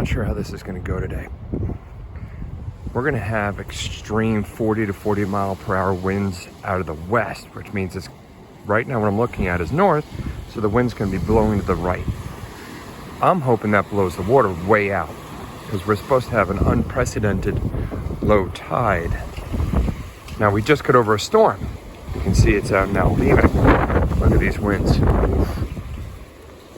not sure how this is going to go today. We're going to have extreme 40 to 40 mile per hour winds out of the west, which means it's right now what I'm looking at is north, so the wind's going to be blowing to the right. I'm hoping that blows the water way out because we're supposed to have an unprecedented low tide. Now we just got over a storm. You can see it's out now leaving. Look at these winds.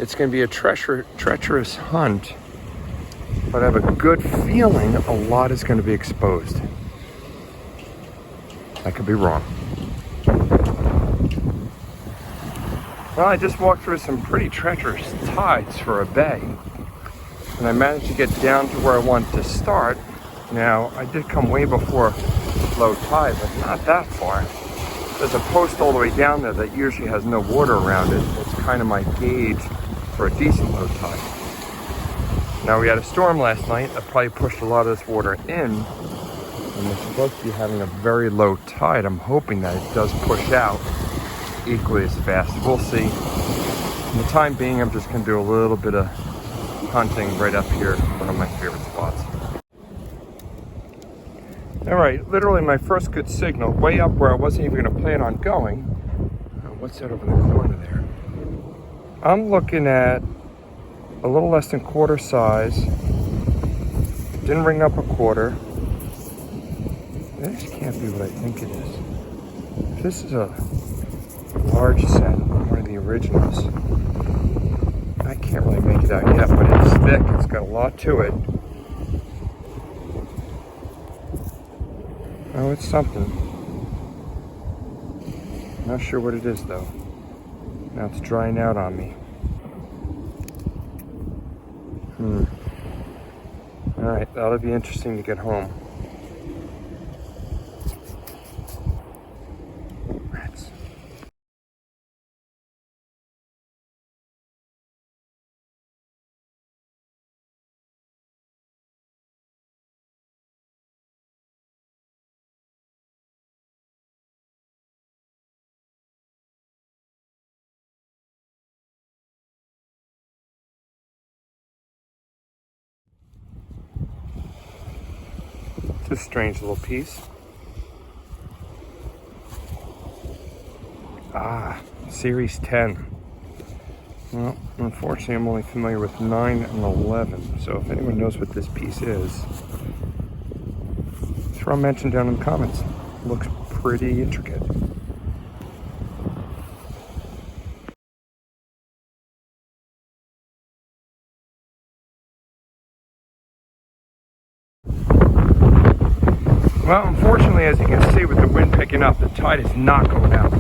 It's going to be a treacherous hunt, but I have a good feeling a lot is going to be exposed. I could be wrong. Well, I just walked through some pretty treacherous tides for a bay, and I managed to get down to where I wanted to start. Now, I did come way before low tide, but not that far. There's a post all the way down there that usually has no water around it. It's kind of my gauge for a decent low tide. Now, we had a storm last night that probably pushed a lot of this water in, and we're supposed to be having a very low tide. I'm hoping that it does push out equally as fast. We'll see. For the time being, I'm just going to do a little bit of hunting right up here, one of my favorite spots. All right, literally my first good signal, way up where I wasn't even going to plan on going. What's that over the corner there? I'm looking at a little less than quarter size. Didn't ring up a quarter. This can't be what I think it is. This is a large set, one of the originals. I can't really make it out yet, but it's thick. It's got a lot to it. Oh, it's something. Not sure what it is though. Now it's drying out on me. Alright, that'll be interesting to get home. Rats. It's a strange little piece. Series 10. Well, unfortunately, I'm only familiar with 9 and 11, so if anyone knows what this piece is, throw a mention down in the comments. Looks pretty intricate. Well, unfortunately, as you can see with the wind picking up, the tide is not going out.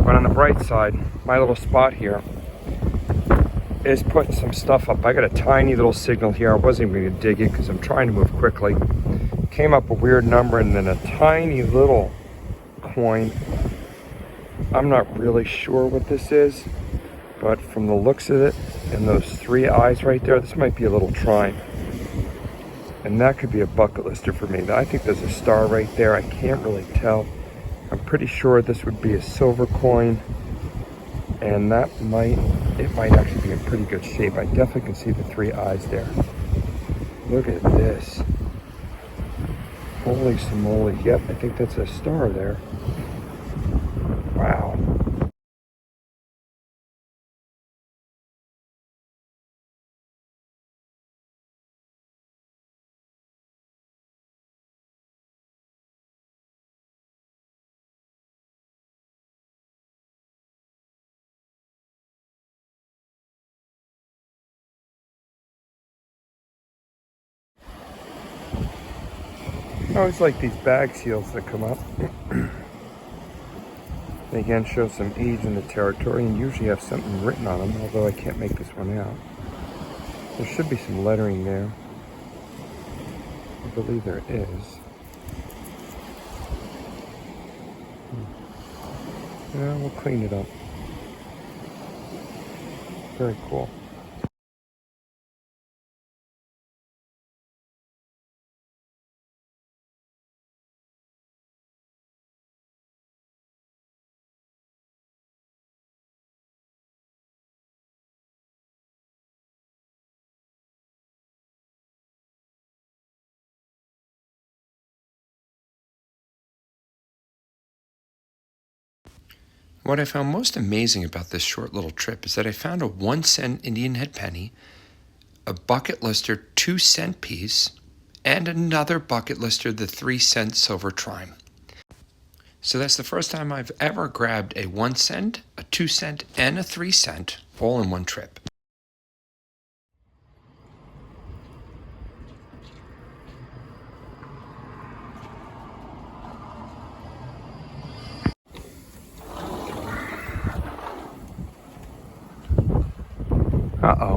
But on the bright side, my little spot here is putting some stuff up. I got a tiny little signal here. I wasn't even going to dig it because I'm trying to move quickly. Came up a weird number and then a tiny little coin. I'm not really sure what this is, but from the looks of it and those 3 eyes right there, this might be a little trine. And that could be a bucket lister for me. I think there's a star right there. I can't really tell. I'm pretty sure this would be a silver coin. And it might actually be in pretty good shape. I definitely can see the 3 eyes there. Look at this. Holy smoly. Yep, I think that's a star there. Wow. I always like these bag seals that come up. They again show some age in the territory and usually have something written on them, although I can't make this one out. There should be some lettering there. I believe there is. Yeah, we'll clean it up. Very cool. What I found most amazing about this short little trip is that I found a 1-cent Indian head penny, a bucket lister 2-cent piece, and another bucket lister, the 3-cent silver trime. So that's the first time I've ever grabbed a 1 cent, a 2 cent, and a 3 cent all in one trip. Uh-oh.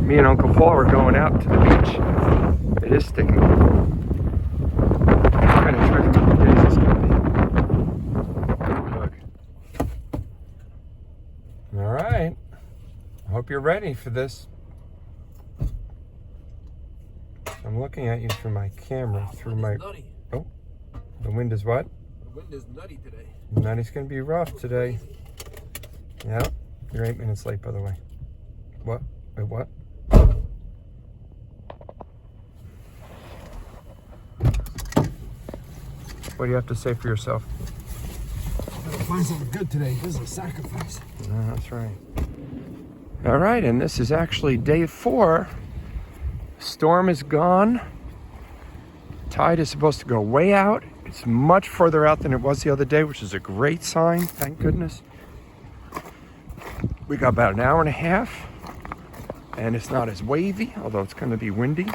Me and Uncle Paul are going out to the beach. It is sticking. What kind of treasure is this going to be? Look. All right. I hope you're ready for this. I'm looking at you through my camera, through my... Nutty. Oh, the wind is what? The wind is nutty today. Nutty's going to be rough today. Yeah. You're 8 minutes late, by the way. What? Wait, what? What do you have to say for yourself? I gotta find something good today. This is a sacrifice. No, that's right. All right, and this is actually day 4. Storm is gone. Tide is supposed to go way out. It's much further out than it was the other day, which is a great sign, thank goodness. We got about an hour and a half, and it's not as wavy, although it's going to be windy.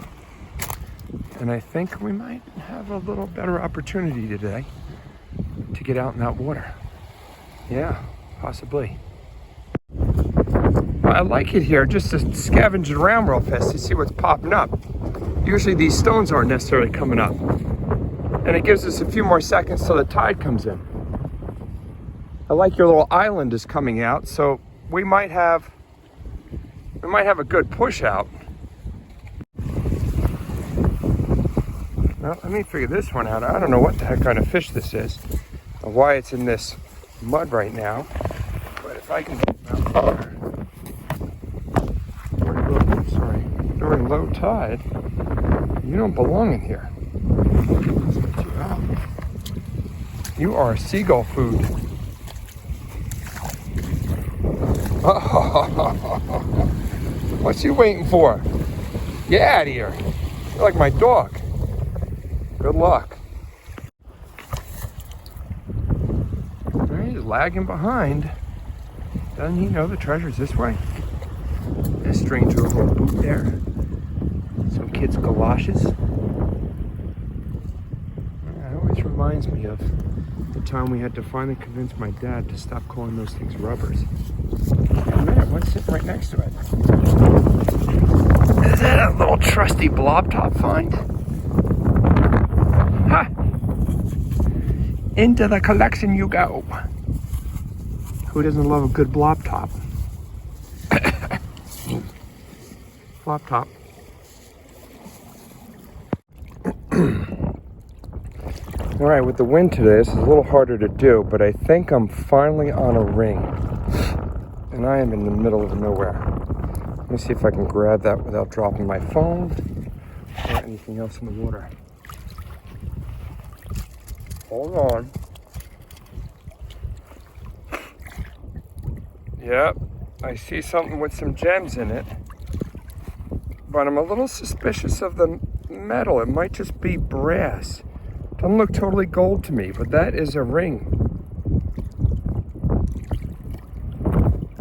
And I think we might have a little better opportunity today to get out in that water. Yeah, possibly. Well, I like it here just to scavenge around real fast to see what's popping up. Usually these stones aren't necessarily coming up. And it gives us a few more seconds till the tide comes in. I like your little island is coming out, so we might have a good push out. Well, let me figure this one out. I don't know what the heck kind of fish this is, or why it's in this mud right now. But if I can get out there, during low tide, you don't belong in here. Let's get you out. You are seagull food. What's you waiting for? Get out of here. You're like my dog. Good luck. He's lagging behind. Doesn't he know the treasure's this way? A stranger little boot there. Some kid's galoshes. It always reminds me of the time we had to finally convince my dad to stop calling those things rubbers. Man, what's sitting right next to it? Is that a little trusty blob top find? Ha! Into the collection you go. Who doesn't love a good blob top? Flop top. All right, with the wind today, this is a little harder to do, but I think I'm finally on a ring. And I am in the middle of nowhere. Let me see if I can grab that without dropping my phone or anything else in the water. Hold on. Yep, I see something with some gems in it. But I'm a little suspicious of the metal. It might just be brass. Doesn't look totally gold to me, but that is a ring.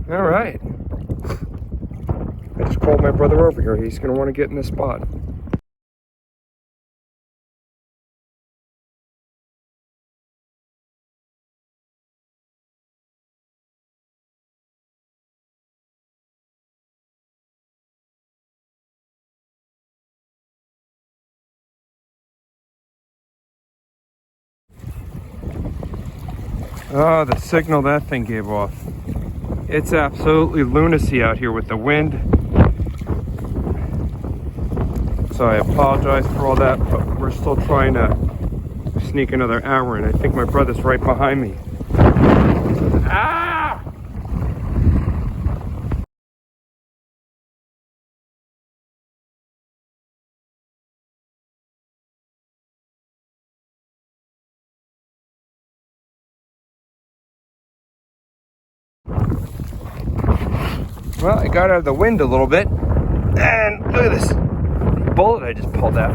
All right. I just called my brother over here. He's going to want to get in this spot. Oh, the signal that thing gave off. It's absolutely lunacy out here with the wind. So I apologize for all that, but we're still trying to sneak another hour in. I think my brother's right behind me. Ah! Well, I got out of the wind a little bit. And look at this bullet I just pulled out.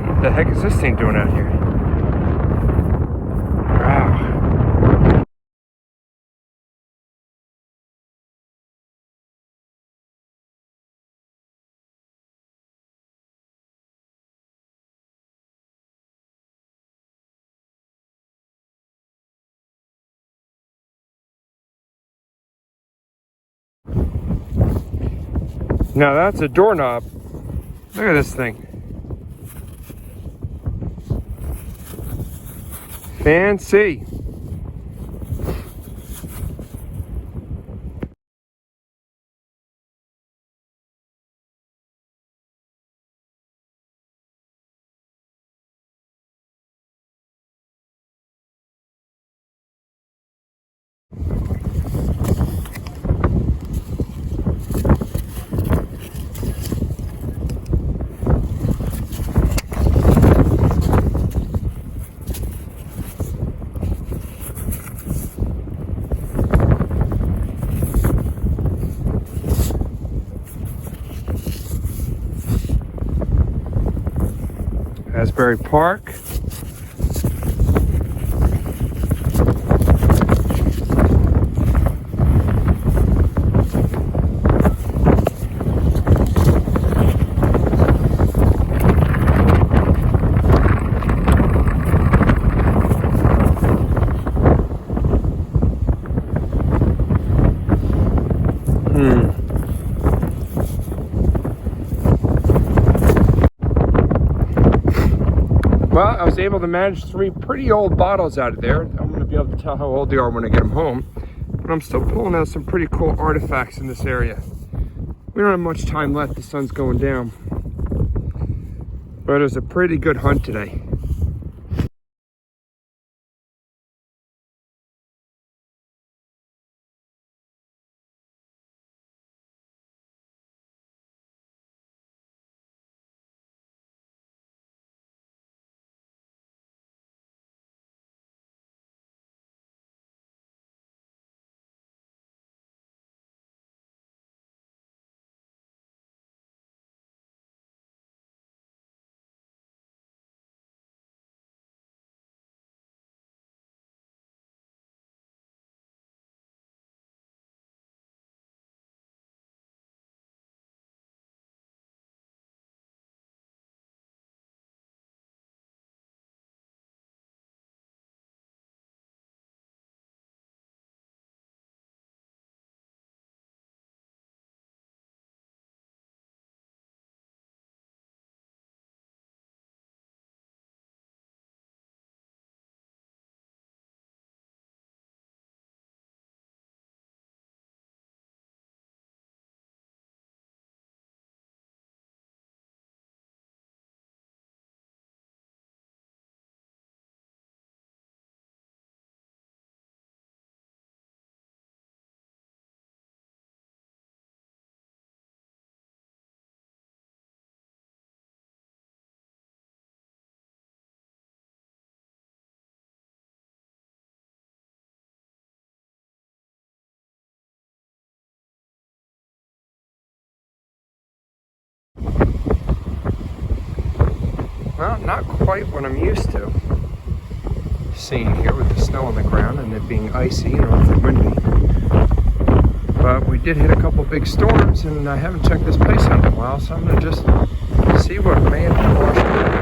What the heck is this thing doing out here? Wow. Now that's a doorknob. Look at this thing. Fancy. Asbury Park. Well, I was able to manage 3 pretty old bottles out of there. I'm going to be able to tell how old they are when I get them home. But I'm still pulling out some pretty cool artifacts in this area. We don't have much time left. The sun's going down. But it was a pretty good hunt today. Well, not quite what I'm used to seeing here with the snow on the ground and it being icy and awfully windy. But we did hit a couple big storms and I haven't checked this place out in a while, so I'm going to just see what may have been washed away.